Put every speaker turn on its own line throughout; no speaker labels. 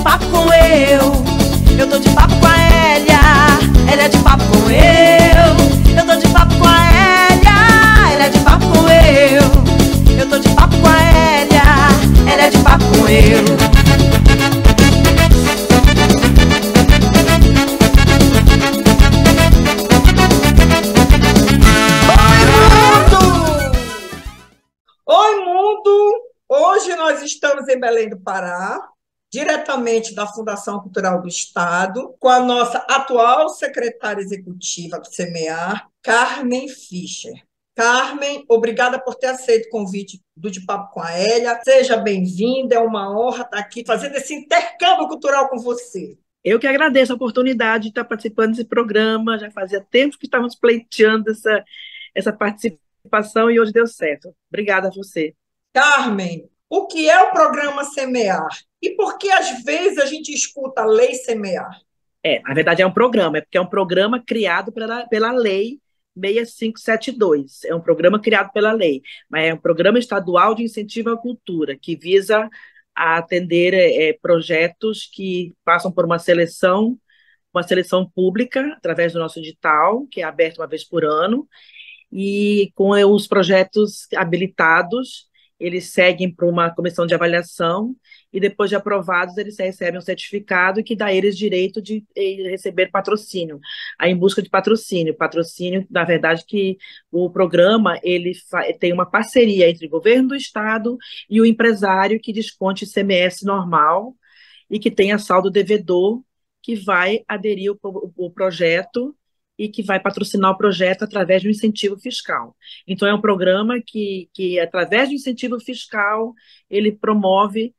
papo com eu tô de papo com a Hélia, ela é de papo com eu tô de papo com a Hélia, ela é de papo com eu tô de papo com a Hélia, ela é de papo com eu.
Oi, mundo! Hoje nós estamos em Belém do Pará, diretamente da Fundação Cultural do Estado, com a nossa atual secretária executiva do SEMEAR, Carmen Fischer. Carmen, obrigada por ter aceito o convite do De Papo com a Hélia. Seja bem-vinda, é uma honra estar aqui fazendo esse intercâmbio cultural com você.
Eu que agradeço a oportunidade de estar participando desse programa, já fazia tempo que estávamos pleiteando essa participação e hoje deu certo. Obrigada a você.
Carmen, o que é o programa SEMEAR? E por que às vezes a gente escuta a lei SEMEAR?
Na verdade é um programa, porque é um programa criado pela lei 6572. É um programa criado pela lei, mas é um programa estadual de incentivo à cultura, que visa atender projetos que passam por uma seleção pública, através do nosso edital, que é aberto uma vez por ano, e com os projetos habilitados, eles seguem para uma comissão de avaliação e depois de aprovados eles recebem um certificado que dá a eles direito de receber patrocínio, aí em busca de patrocínio, na verdade que o programa ele tem uma parceria entre o governo do estado e o empresário que desconte ICMS normal e que tenha saldo devedor que vai aderir o projeto e que vai patrocinar o projeto através de um incentivo fiscal. Então, é um programa que através do incentivo fiscal, ele promove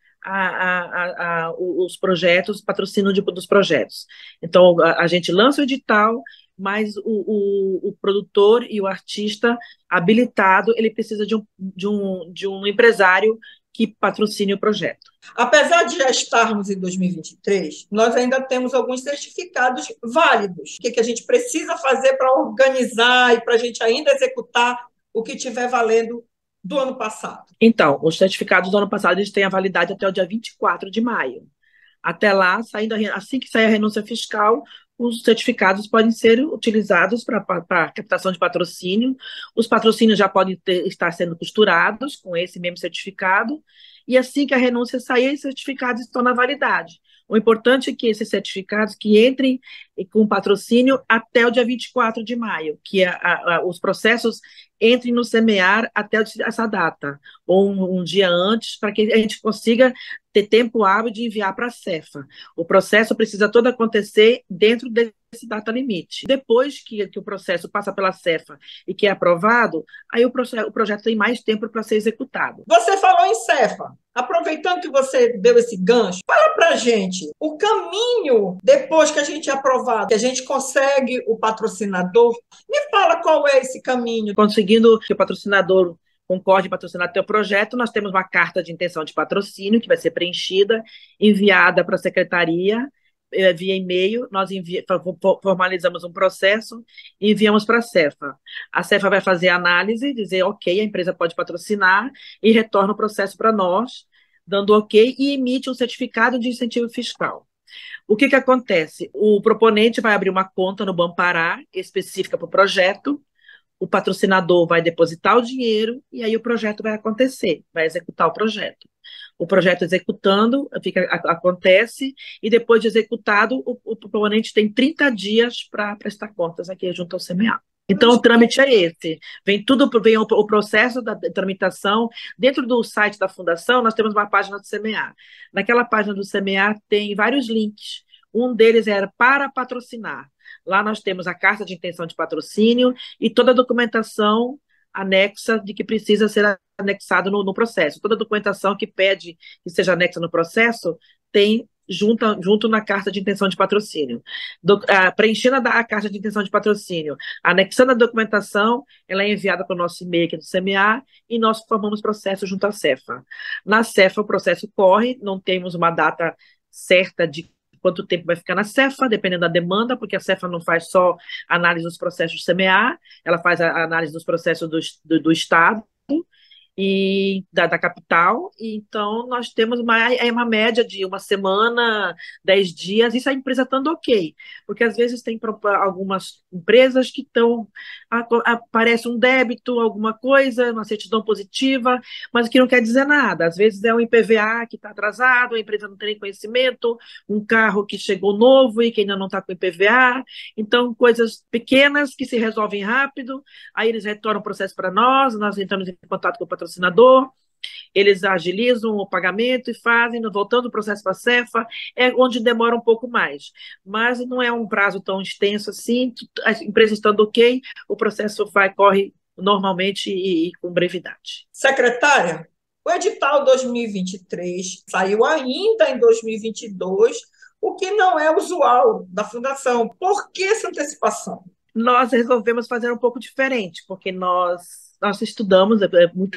os projetos, patrocínio dos projetos. Então, a gente lança o edital, mas o produtor e o artista habilitado, ele precisa de um empresário que patrocine o projeto.
Apesar de já estarmos em 2023, nós ainda temos alguns certificados válidos. O que a gente precisa fazer para organizar e para a gente ainda executar o que estiver valendo do ano passado?
Então, os certificados do ano passado eles têm a validade até o dia 24 de maio. Até lá, assim que sair a renúncia fiscal, os certificados podem ser utilizados para captação de patrocínio. Os patrocínios já podem estar sendo costurados com esse mesmo certificado, e assim que a renúncia sair, os certificados estão na validade. O importante é que esses certificados que entrem com patrocínio até o dia 24 de maio, que os processos entrem no SEMEAR até essa data, ou um dia antes, para que a gente consiga ter tempo hábil de enviar para a Cefa. O processo precisa todo acontecer dentro desse data limite. Depois que o processo passa pela Cefa e que é aprovado, aí o projeto tem mais tempo para ser executado.
Você falou em Cefa. Aproveitando que você deu esse gancho, fala para a gente o caminho depois que a gente é aprovado, que a gente consegue o patrocinador. Me fala qual é esse caminho.
Conseguindo que o patrocinador concorde em patrocinar teu projeto, nós temos uma carta de intenção de patrocínio que vai ser preenchida, enviada para a secretaria via e-mail, nós formalizamos um processo e enviamos para a Cefa. A Cefa vai fazer a análise, dizer ok, a empresa pode patrocinar e retorna o processo para nós, dando ok e emite um certificado de incentivo fiscal. O que acontece? O proponente vai abrir uma conta no Banpará, específica para o projeto, o patrocinador vai depositar o dinheiro e aí o projeto vai acontecer, vai executar o projeto. O projeto executando, acontece, e depois de executado, o proponente tem 30 dias para prestar contas aqui junto ao CMA. Então, o trâmite é esse. Vem o processo da tramitação. Dentro do site da Fundação, nós temos uma página do CMA. Naquela página do CMA tem vários links. Um deles era para patrocinar. Lá nós temos a carta de intenção de patrocínio e toda a documentação anexa de que precisa ser anexado no processo. Toda a documentação que pede que seja anexa no processo tem junto na carta de intenção de patrocínio. Preenchendo a carta de intenção de patrocínio, anexando a documentação, ela é enviada para o nosso e-mail aqui do CMA e nós formamos processo junto à Cefa. Na Cefa o processo corre, não temos uma data certa de quanto tempo vai ficar na Cefa, dependendo da demanda, porque a Cefa não faz só análise dos processos do CMA, ela faz a análise dos processos do Estado, e da capital, e então nós temos uma média de uma semana, 10 dias, isso a empresa estando ok, porque às vezes tem algumas empresas que estão, aparece um débito, alguma coisa, uma certidão positiva, mas que não quer dizer nada, às vezes é um IPVA que está atrasado, a empresa não tem nem conhecimento, um carro que chegou novo e que ainda não está com IPVA, então coisas pequenas que se resolvem rápido, aí eles retornam o processo para nós entramos em contato com o patrocinador, eles agilizam o pagamento e fazem, voltando o processo para a Cefa, é onde demora um pouco mais. Mas não é um prazo tão extenso assim, as empresas estando ok, o processo corre normalmente e com brevidade.
Secretária, o edital 2023 saiu ainda em 2022, o que não é usual da Fundação. Por que essa antecipação?
Nós resolvemos fazer um pouco diferente, porque nós estudamos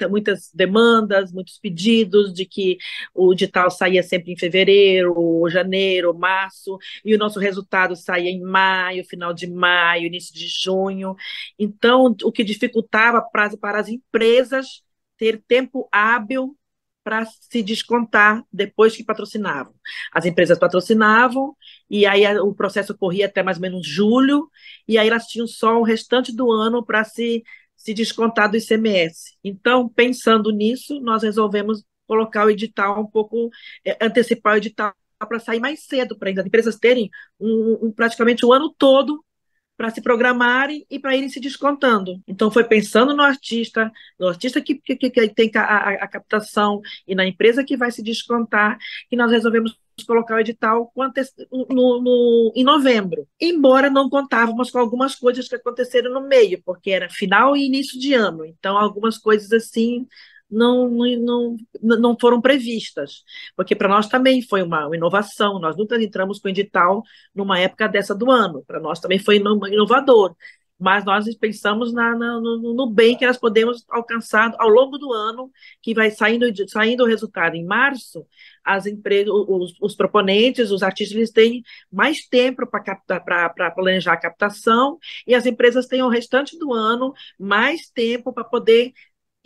muitas demandas, muitos pedidos de que o edital saía sempre em fevereiro, ou janeiro, março, e o nosso resultado saía em maio, final de maio, início de junho. Então, o que dificultava para as empresas ter tempo hábil para se descontar depois que patrocinavam. As empresas patrocinavam, e aí o processo corria até mais ou menos julho, e aí elas tinham só o restante do ano para se descontar do ICMS. Então, pensando nisso, nós resolvemos colocar o edital um pouco, antecipar o edital para sair mais cedo, para as empresas terem praticamente o ano todo para se programarem e para irem se descontando. Então, foi pensando no artista que tem a captação e na empresa que vai se descontar, que nós resolvemos colocar o edital em novembro. Embora não contávamos com algumas coisas que aconteceram no meio, porque era final e início de ano. Então, algumas coisas assim não foram previstas, porque para nós também foi uma inovação, nós nunca entramos com o edital numa época dessa do ano, para nós também foi inovador, mas nós pensamos no bem que nós podemos alcançar ao longo do ano, que vai saindo o resultado em março, as empresas, os proponentes, os artistas, eles têm mais tempo para planejar a captação, e as empresas têm o restante do ano mais tempo para poder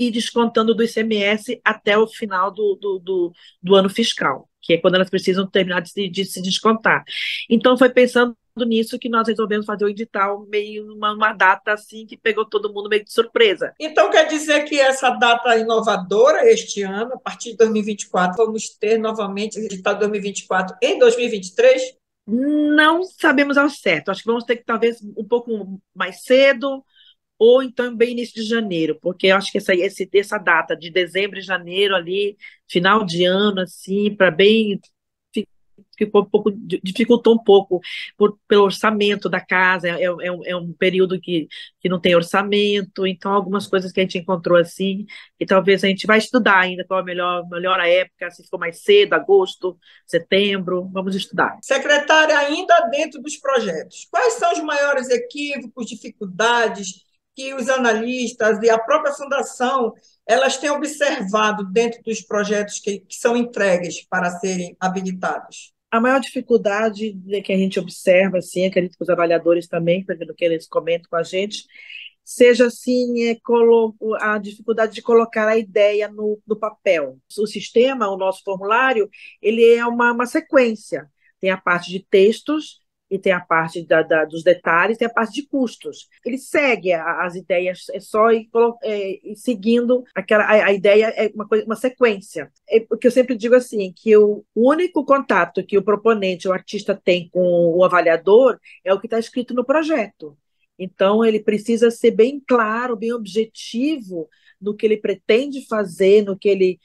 e descontando do ICMS até o final do ano fiscal, que é quando elas precisam terminar de se descontar. Então, foi pensando nisso que nós resolvemos fazer o edital meio uma data assim que pegou todo mundo meio de surpresa.
Então, quer dizer que essa data inovadora este ano, a partir de 2024, vamos ter novamente o edital 2024 em 2023?
Não sabemos ao certo, acho que vamos ter que talvez um pouco mais cedo, ou então bem início de janeiro, porque eu acho que essa data de dezembro e janeiro ali, final de ano, assim, para bem dificultou um pouco pelo orçamento da casa, é um período que não tem orçamento, então algumas coisas que a gente encontrou assim, e talvez a gente vai estudar ainda qual a melhor época, se for mais cedo, agosto, setembro, vamos estudar.
Secretária, ainda dentro dos projetos, quais são os maiores equívocos, dificuldades que os analistas e a própria fundação elas têm observado dentro dos projetos que são entregues para serem habilitados?
A maior dificuldade que a gente observa, assim, acredito que os avaliadores também, pelo que eles comentam com a gente, seja assim, a dificuldade de colocar a ideia no papel. O sistema, o nosso formulário, ele é uma sequência. Tem a parte de textos, e tem a parte dos detalhes, tem a parte de custos. Ele segue as ideias, é só ir seguindo a ideia, é uma sequência. Porque eu sempre digo assim, que o único contato que o proponente, o artista tem com o avaliador é o que está escrito no projeto. Então, ele precisa ser bem claro, bem objetivo no que ele pretende fazer, no que ele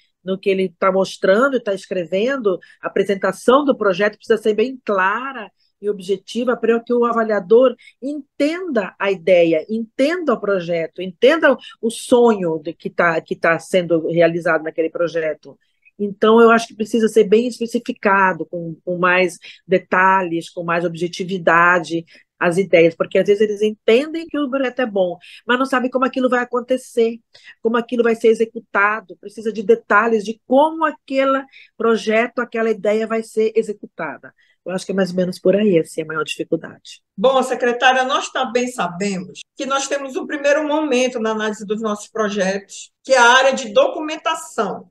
está mostrando, está escrevendo. A apresentação do projeto precisa ser bem clara e objetiva para que o avaliador entenda a ideia, entenda o projeto, entenda o sonho que tá sendo realizado naquele projeto. Então, eu acho que precisa ser bem especificado, com mais detalhes, com mais objetividade, as ideias, porque às vezes eles entendem que o projeto é bom, mas não sabem como aquilo vai acontecer, como aquilo vai ser executado, precisa de detalhes de como aquele projeto, aquela ideia vai ser executada. Eu acho que é mais ou menos por aí, assim, a maior dificuldade.
Bom, secretária, nós também sabemos que nós temos um primeiro momento na análise dos nossos projetos, que é a área de documentação.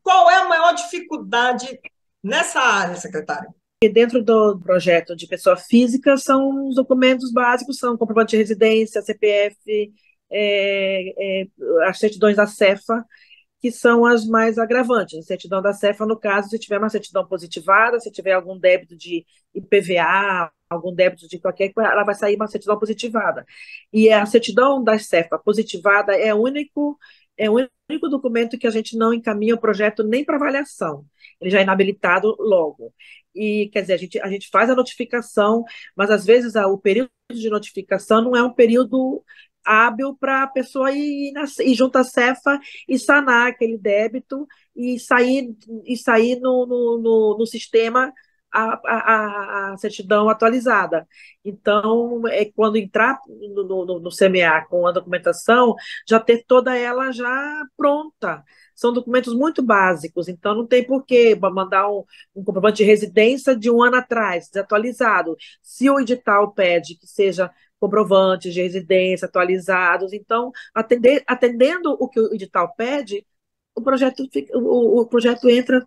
Qual é a maior dificuldade nessa área, secretária?
E dentro do projeto de pessoa física, são os documentos básicos, são comprovante de residência, CPF, as certidões da Cefa, que são as mais agravantes. A certidão da Cefa, no caso, se tiver uma certidão positivada, se tiver algum débito de IPVA, algum débito de qualquer coisa, ela vai sair uma certidão positivada. E a certidão da Cefa positivada é o único documento que a gente não encaminha o projeto nem para avaliação. Ele já é inabilitado logo. E, quer dizer, a gente faz a notificação, mas às vezes o período de notificação não é um período hábil para a pessoa ir junto à Cefa e sanar aquele débito e sair no sistema a certidão atualizada. Então, quando entrar no CMA com a documentação, já ter toda ela já pronta. São documentos muito básicos, então não tem por que mandar um comprovante de residência de um ano atrás, desatualizado. Se o edital pede que seja comprovantes de residência atualizados. Então, atendendo o que o edital pede, o projeto entra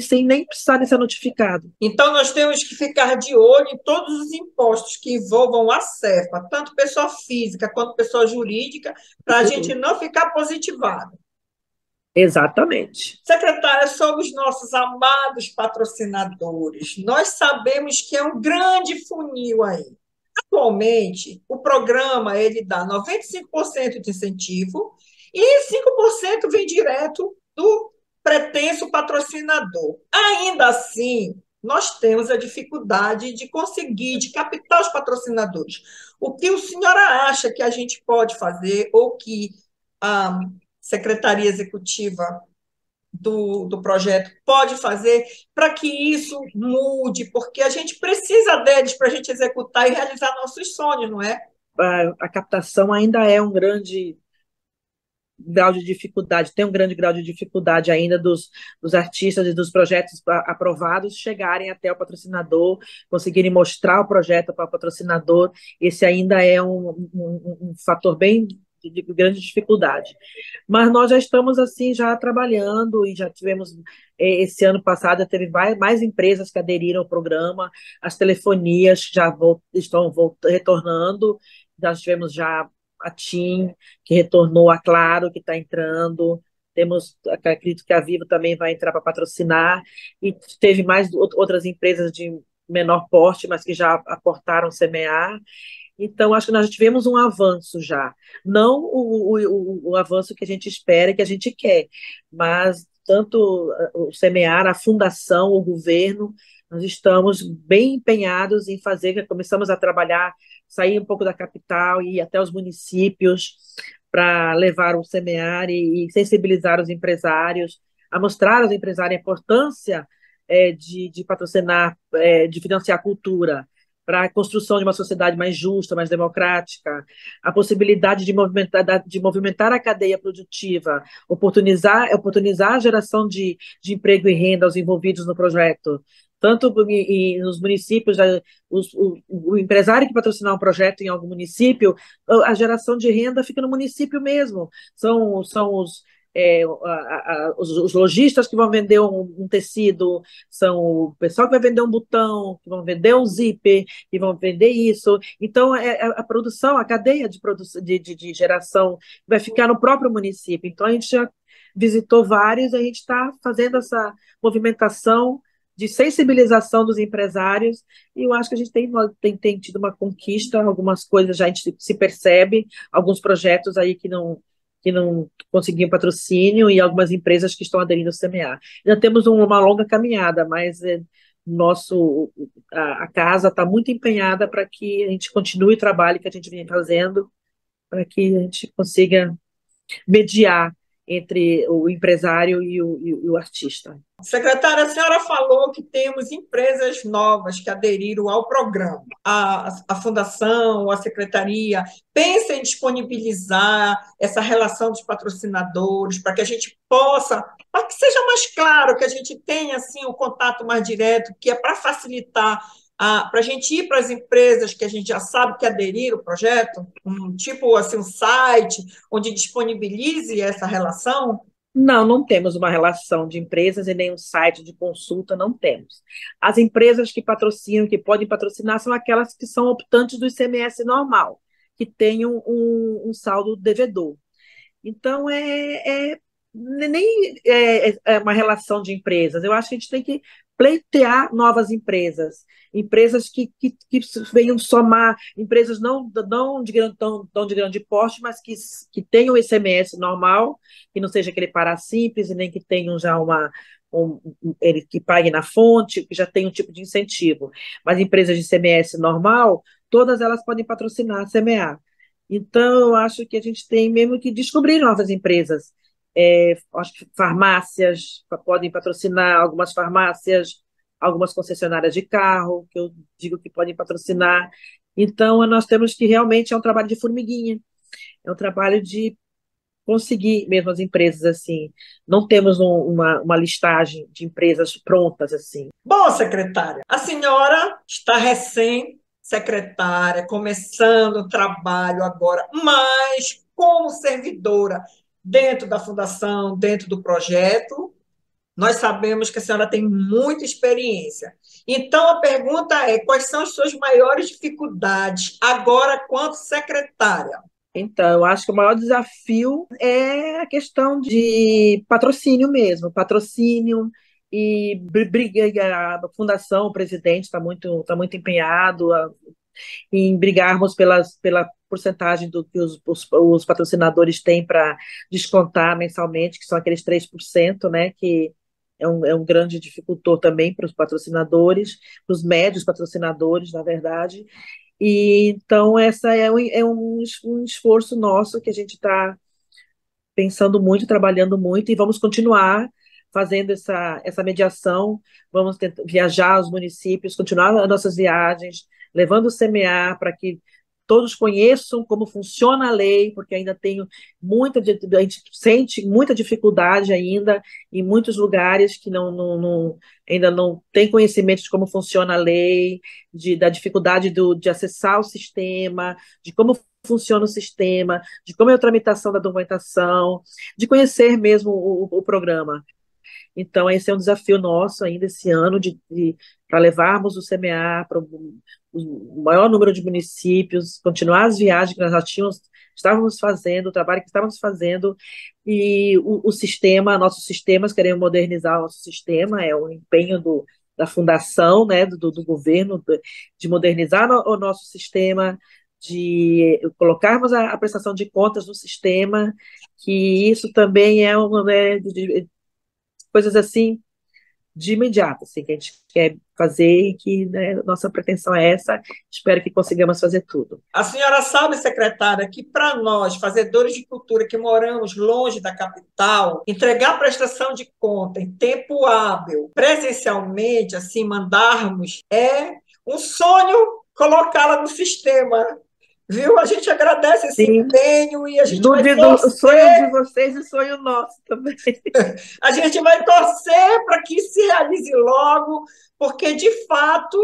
sem nem precisar ser notificado.
Então, nós temos que ficar de olho em todos os impostos que envolvam a Cefa, tanto pessoa física quanto pessoa jurídica, para a gente não ficar positivado.
Exatamente.
Secretária, sobre os nossos amados patrocinadores, nós sabemos que é um grande funil aí. Atualmente, o programa ele dá 95% de incentivo e 5% vem direto do pretenso patrocinador. Ainda assim, nós temos a dificuldade de conseguir, de captar os patrocinadores. O que a senhora acha que a gente pode fazer ou que a Secretaria Executiva do projeto pode fazer para que isso mude, porque a gente precisa deles para a gente executar e realizar nossos sonhos, não é?
A captação ainda é um grande grau de dificuldade, tem um grande grau de dificuldade ainda dos artistas e dos projetos aprovados chegarem até o patrocinador, conseguirem mostrar o projeto para o patrocinador. Esse ainda é um fator bem de grande dificuldade. Mas nós já estamos assim já trabalhando e já tivemos esse ano passado teve mais empresas que aderiram ao programa, as telefonias já estão retornando, nós tivemos já a TIM, que retornou, a Claro, que está entrando, temos, acredito que a Vivo também vai entrar para patrocinar, e teve mais outras empresas de menor porte, mas que já aportaram semear. Então, acho que nós tivemos um avanço já. Não o avanço que a gente espera e que a gente quer, mas tanto o semear, a fundação, o governo, nós estamos bem empenhados em fazer, começamos a trabalhar, sair um pouco da capital e ir até os municípios para levar o semear e sensibilizar os empresários, a mostrar aos empresários a importância de patrocinar, de financiar a cultura, para a construção de uma sociedade mais justa, mais democrática, a possibilidade de movimentar a cadeia produtiva, oportunizar a geração de emprego e renda aos envolvidos no projeto, tanto nos municípios, o empresário que patrocinar um projeto em algum município, a geração de renda fica no município mesmo, são os lojistas que vão vender um tecido, são o pessoal que vai vender um botão, que vão vender um zíper, que vão vender isso. Então, a produção, a cadeia de geração vai ficar no próprio município. Então, a gente já visitou vários, a gente está fazendo essa movimentação de sensibilização dos empresários, e eu acho que a gente tem tido uma conquista, algumas coisas já a gente se percebe, alguns projetos aí que não conseguiam patrocínio e algumas empresas que estão aderindo ao CMA. Já temos uma longa caminhada, mas a casa está muito empenhada para que a gente continue o trabalho que a gente vem fazendo, para que a gente consiga mediar entre o empresário e o artista.
Secretária, a senhora falou que temos empresas novas que aderiram ao programa. A Fundação, a Secretaria, pensa em disponibilizar essa relação dos patrocinadores para que a gente possa, para que seja mais claro, que a gente tenha assim, o contato mais direto, que é para facilitar para a gente ir para as empresas que a gente já sabe que aderiram ao projeto, tipo assim, um site onde disponibilize essa relação.
Não, não temos uma relação de empresas e nem um site de consulta, não temos. As empresas que patrocinam, que podem patrocinar, são aquelas que são optantes do ICMS normal, que têm um saldo devedor. Então, nem é uma relação de empresas. Eu acho que a gente tem que pleitear novas empresas que venham somar, empresas não de grande porte, mas que tenham ICMS normal, que não seja aquele Parasimples, e nem que tenham já ele que pague na fonte, que já tem um tipo de incentivo. Mas empresas de ICMS normal, todas elas podem patrocinar a CMA. Então, eu acho que a gente tem mesmo que descobrir novas empresas. Acho que farmácias podem patrocinar, algumas farmácias, algumas concessionárias de carro, que eu digo que podem patrocinar. Então, nós temos que realmente, é um trabalho de formiguinha, é um trabalho de conseguir mesmo as empresas assim. Não temos uma listagem de empresas prontas assim.
Bom, secretária, a senhora está recém-secretária, começando o trabalho agora, mas como servidora dentro da fundação, dentro do projeto, nós sabemos que a senhora tem muita experiência. Então, a pergunta é: quais são as suas maiores dificuldades agora, quanto secretária?
Então, eu acho que o maior desafio é a questão de patrocínio mesmo, patrocínio e briga, a fundação, o presidente está muito empenhado em brigarmos pela porcentagem do que os patrocinadores têm para descontar mensalmente, que são aqueles 3%, né, que é um grande dificultor também para os patrocinadores, para os médios patrocinadores, na verdade. E então essa é um esforço nosso que a gente está pensando muito, trabalhando muito, e vamos continuar fazendo essa mediação, vamos tentar viajar aos municípios, continuar as nossas viagens, levando o CMA para que todos conheçam como funciona a lei, porque ainda a gente sente muita dificuldade ainda em muitos lugares que ainda não tem conhecimento de como funciona a lei, da dificuldade de acessar o sistema, de como funciona o sistema, de como é a tramitação da documentação, de conhecer mesmo o programa. Então, esse é um desafio nosso ainda esse ano, para levarmos o CMA para o maior número de municípios, continuar as viagens que nós já estávamos fazendo, o trabalho que estávamos fazendo, e nossos sistemas, queremos modernizar o nosso sistema, é o empenho da fundação, né, do governo, de modernizar o nosso sistema, de colocarmos a prestação de contas no sistema, que isso também é uma, né, coisas assim de imediato, assim, que a gente quer fazer e que, né, nossa pretensão é essa, espero que consigamos fazer tudo.
A senhora sabe, secretária, que para nós, fazedores de cultura que moramos longe da capital, entregar prestação de conta em tempo hábil, presencialmente, assim, mandarmos, é um sonho colocá-la no sistema. Viu? A gente agradece esse
Sim.
empenho e a gente vai
torcer. O sonho de vocês e sonho nosso também.
A gente vai torcer para que se realize logo, porque, de fato,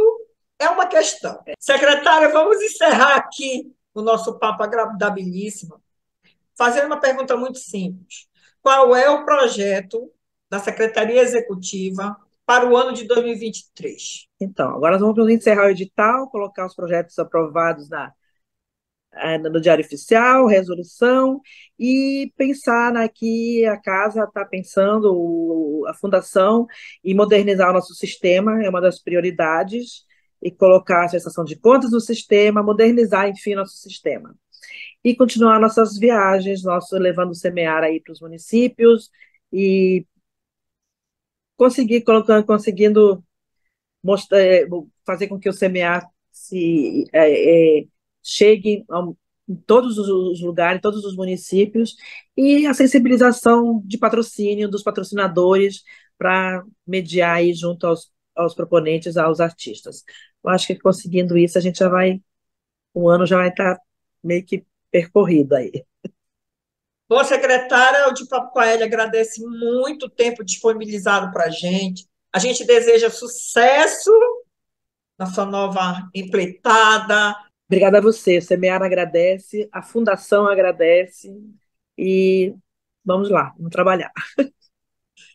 é uma questão. Secretária, vamos encerrar aqui o nosso papo agradabilíssimo, fazendo uma pergunta muito simples. Qual é o projeto da Secretaria Executiva para o ano de 2023?
Então, agora nós vamos encerrar o edital, colocar os projetos aprovados no Diário Oficial, resolução, e pensar aqui, a casa está pensando, a fundação, em modernizar o nosso sistema, é uma das prioridades, e colocar a prestação de contas no sistema, modernizar, enfim, nosso sistema. E continuar nossas viagens, levando o semear aí para os municípios, e conseguindo fazer com que o semear chegue em todos os lugares, em todos os municípios, e a sensibilização de patrocínio dos patrocinadores para mediar aí junto aos proponentes, aos artistas. Eu acho que conseguindo isso, a gente já vai, o ano já vai estar meio que percorrido aí.
Bom, secretária, o de Papo com a Elia agradece muito o tempo disponibilizado para a gente. A gente deseja sucesso na sua nova empreitada.
Obrigada a você. O Semear agradece, a Fundação agradece e vamos lá, vamos trabalhar.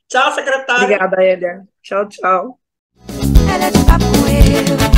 Tchau, secretária.
Obrigada, Elia. Tchau, tchau.
Ela é de papo com eu.